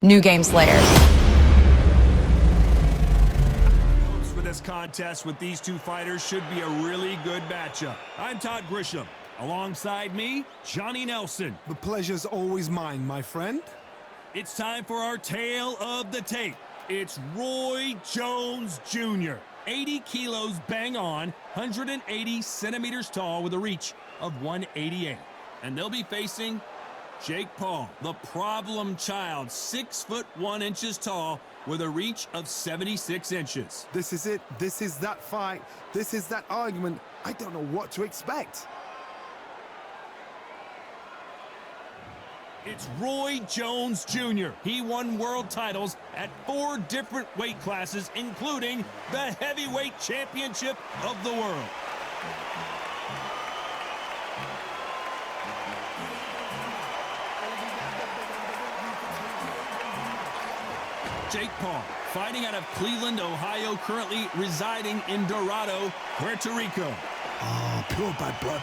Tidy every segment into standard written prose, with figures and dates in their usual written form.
New Games later. For this contest with these two fighters should be a really good matchup. I'm Todd Grisham. Alongside me, Johnny Nelson. The pleasure's always mine, my friend. It's time for our tale of the tape. It's Roy Jones Jr. 80 kilos bang on, 180 centimeters tall with a reach of 188. And they'll be facing Jake Paul, the problem child, 6'1" tall with a reach of 76 inches. This is it. This is that fight. This is that argument. I don't know what to expect. It's Roy Jones Jr. He won world titles at 4 different weight classes, including the heavyweight championship of the world. Jake Paul, fighting out of Cleveland, Ohio, currently residing in Dorado, Puerto Rico. Oh, pure bad blood.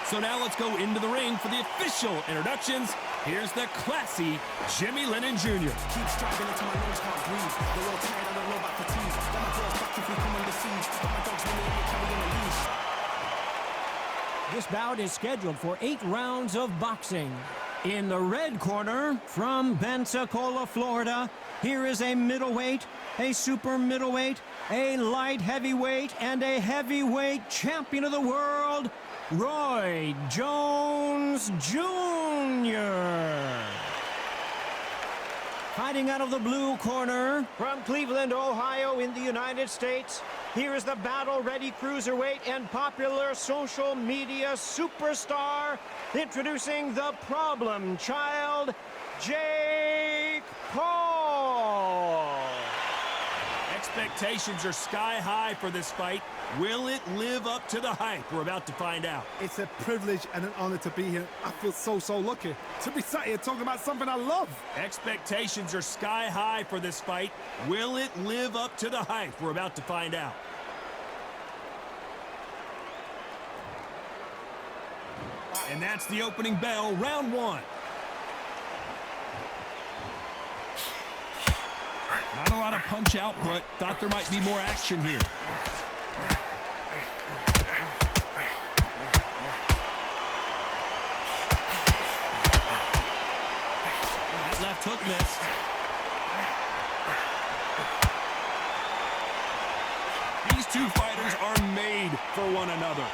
So now let's go into the ring for the official introductions. Here's the classy Jimmy Lennon Jr. Keep striving until my lungs can't breathe. The world tired, I don't know about fatigue. Got my girls back if we come under siege. Got my dogs running and carrying a leash. This bout is scheduled for 8 rounds of boxing. In the red corner, from Pensacola, Florida, here is a middleweight, a super middleweight, a light heavyweight, and a heavyweight champion of the world, Roy Jones Jr. Fighting out of the blue corner, from Cleveland, Ohio in the United States, here is the battle-ready cruiserweight and popular social media superstar, introducing the problem child, Jake Paul. Expectations are sky high for this fight. Will it live up to the hype? We're about to find out. It's a privilege and an honor to be here. I feel so lucky to be sat here talking about something I love. Expectations are sky high for this fight. Will it live up to the hype? We're about to find out. And that's the opening bell, round 1. Not a lot of punch output. Thought there might be more action here. That left hook missed. These two fighters are made for one another.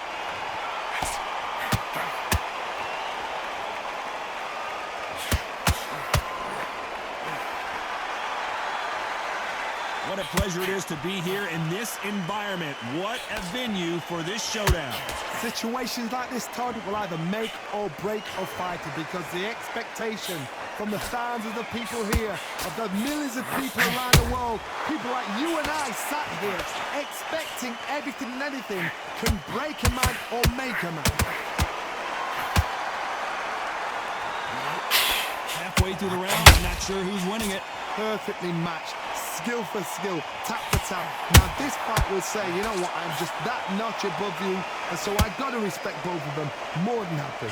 What a pleasure it is to be here in this environment. What a venue for this showdown. Situations like this, Todd, will either make or break a fighter because the expectation from the thousands of people here, of the millions of people around the world, people like you and I sat here expecting everything and anything can break a man or make a man. Halfway through the round, I'm not sure who's winning it. Perfectly matched. Skill for skill, tap for tap. Now this fight will say, you know what, I'm just that notch above you, and so I got to respect both of them. More than happy.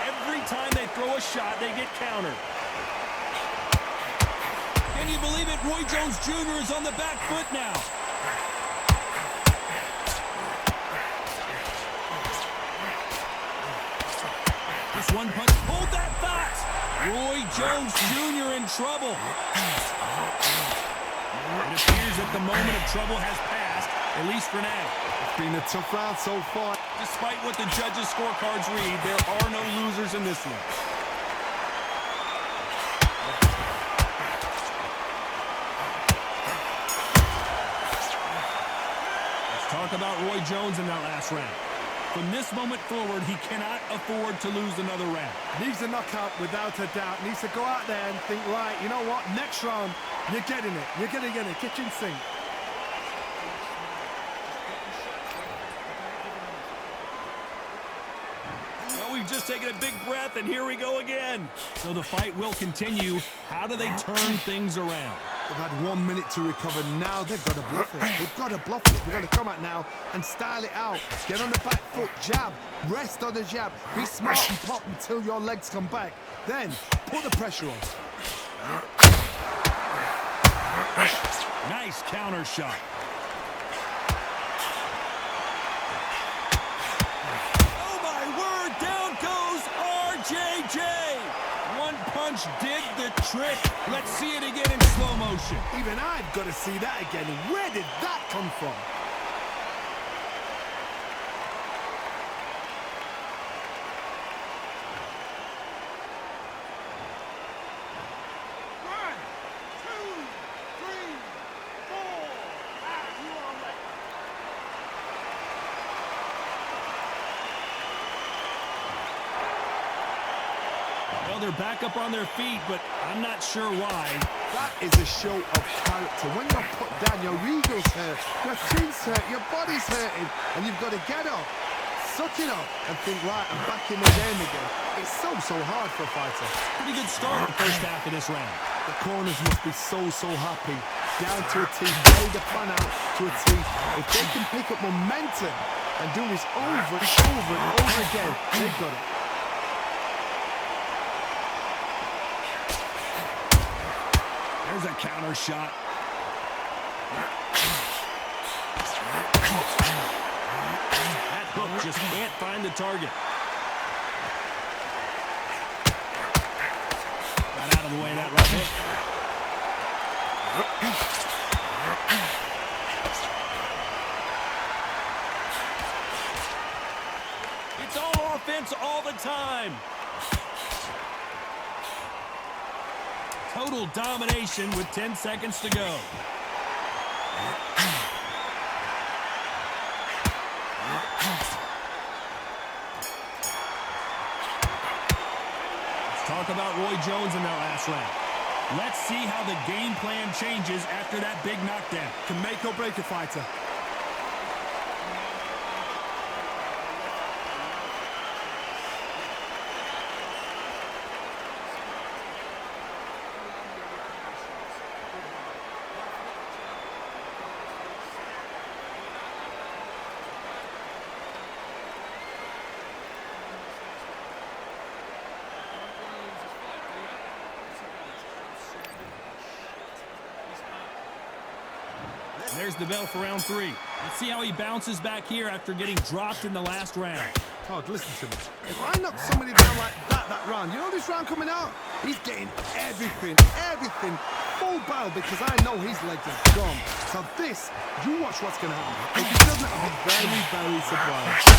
Every time they throw a shot, they get countered. Can you believe it? Roy Jones Jr. is on the back foot now. One punch, hold that thought! Roy Jones Jr. in trouble. It appears that the moment of trouble has passed, at least for now. It's been a tough round so far. Despite what the judges' scorecards read, there are no losers in this one. Let's talk about Roy Jones in that last round. From this moment forward, he cannot afford to lose another round. Needs a knockout without a doubt. Needs to go out there and think, right, you know what, next round, you're getting it. You're going to get it. Kitchen sink. Well, we've just taken a big breath, and here we go again. So the fight will continue. How do they turn things around? They've had 1 minute to recover. Now they've got to bluff it. They've got to bluff it. They've got to come out now and style it out. Get on the back foot, jab, rest on the jab. Be smart and pop until your legs come back. Then put the pressure on. Nice counter shot. Oh my word, down goes RJJ. One punch did the trick. Let's see it again in slow motion. Even I've got to see that again. Where did that come from? Well, they're back up on their feet, but I'm not sure why. That is a show of character. When you're put down, your ego's hurt, your chin's hurt, your body's hurting, and you've got to get up, suck it up, and think, right, I'm back in the game again. It's so hard for a fighter. Pretty good start in the first half of this round. The corners must be so happy. Down to a T, play the plan out to a T. If they can pick up momentum and do this over and over and over again, they've got it. There's a counter shot. That hook just can't find the target. Got out of the way of that right hook. It's all offense all the time. Total domination with 10 seconds to go. Let's talk about Roy Jones in that last round. Let's see how the game plan changes after that big knockdown. Can make or break a fighter. There's the bell for round 3. Let's see how he bounces back here after getting dropped in the last round. Todd, listen to me. If I knock somebody down like that round, you know this round coming out? He's getting everything, full barrel, because I know his legs are gone. So this, you watch what's going to happen. If he doesn't, I'll be very surprised.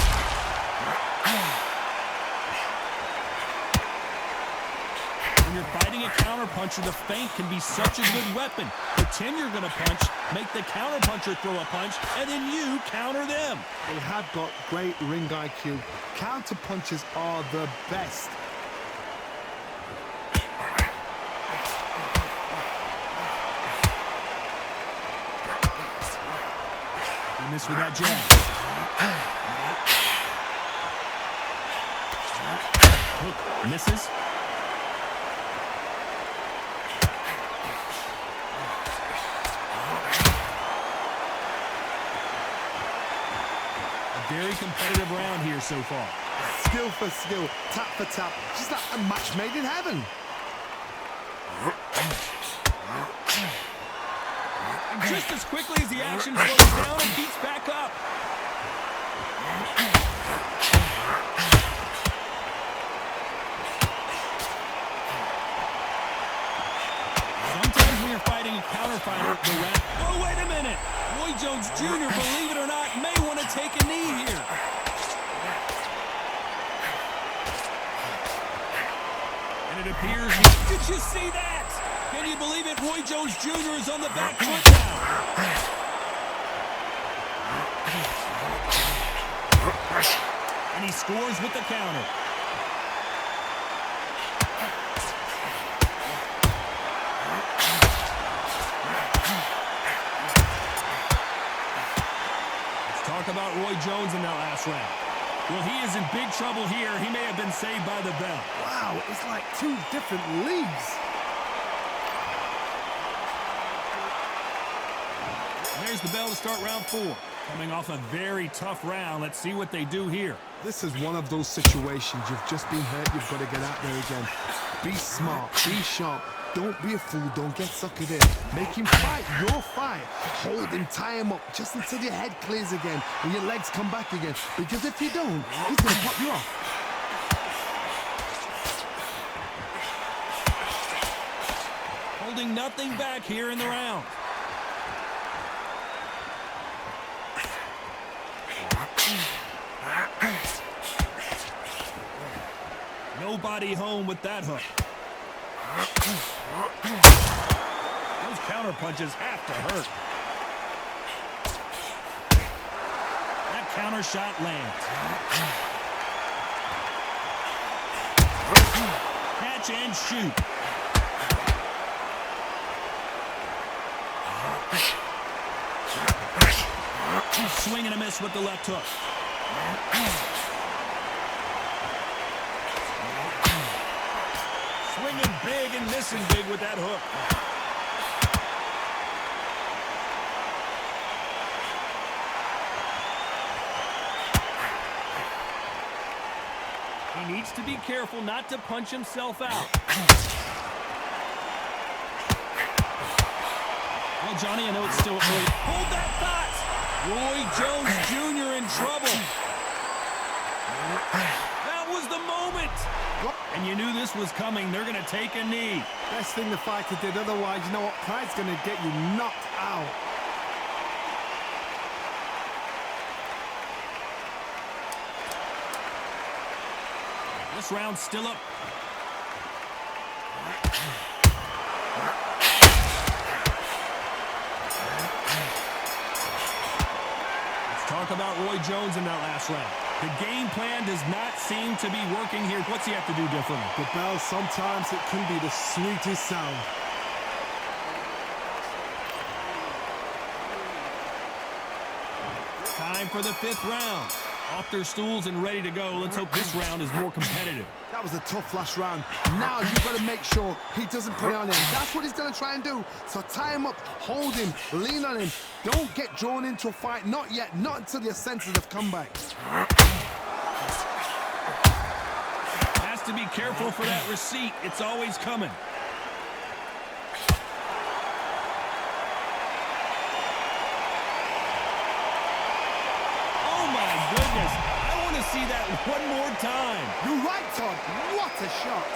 When you're fighting a counterpuncher, the feint can be such a good weapon. Pretend you're going to punch, make the counterpuncher throw a punch, and then you counter them. They have got great ring IQ. Counter punches are the best. You missed with that jab. Hook misses. Very competitive round here so far. Skill for skill, tap for tap, just like a match made in heaven. And just as quickly as the action slows down, it heats back up. Sometimes when you're fighting a counter fighter, the ref... Oh, wait a minute! Roy Jones Jr., believe it or not, may want to take a knee here. And it appears... Did you see that? Can you believe it? Roy Jones Jr. is on the back foot now. And he scores with the counter. Talk about Roy Jones in that last round. Well, he is in big trouble here. He may have been saved by the bell. Wow, it's like two different leagues. There's the bell to start round 4. Coming off a very tough round. Let's see what they do here. This is one of those situations. You've just been hurt. You've got to get out there again. Be smart. Be sharp. Don't be a fool. Don't get suckered in. Make him fight your fight. Hold him. Tie him up just until your head clears again and your legs come back again. Because if you don't, he's going to pop you off. Holding nothing back here in the round. Nobody home with that hook. Those counter punches have to hurt. That counter shot lands. Catch and shoot. Swing and a miss with the left hook. Swinging big and missing big with that hook. He needs to be careful not to punch himself out. Well, Johnny, I know it's still early. Hold that thought! Roy Jones Jr. in trouble. That was the moment. And you knew this was coming. They're going to take a knee. Best thing the fighter did. Otherwise, you know what? Pride's going to get you knocked out. This round's still up. Talk about Roy Jones in that last round. The game plan does not seem to be working here. What's he have to do differently? The bell, sometimes it can be the sweetest sound. Time for the 5th round. Off their stools and ready to go. Let's hope this round is more competitive. That was a tough last round. Now you've got to make sure he doesn't put it on him. That's what he's going to try and do. So tie him up, hold him, lean on him. Don't get drawn into a fight. Not yet. Not until your senses have come back. Has to be careful for that receipt. It's always coming. I want to see that one more time. You're right, Todd. What a shot.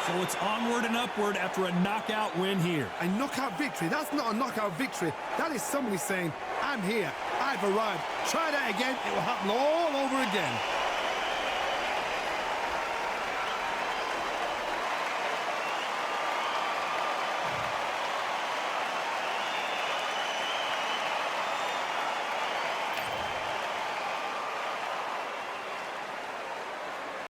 So it's onward and upward after a knockout win here. A knockout victory? That's not a knockout victory. That is somebody saying, I'm here, I've arrived. Try that again, it will happen all over again.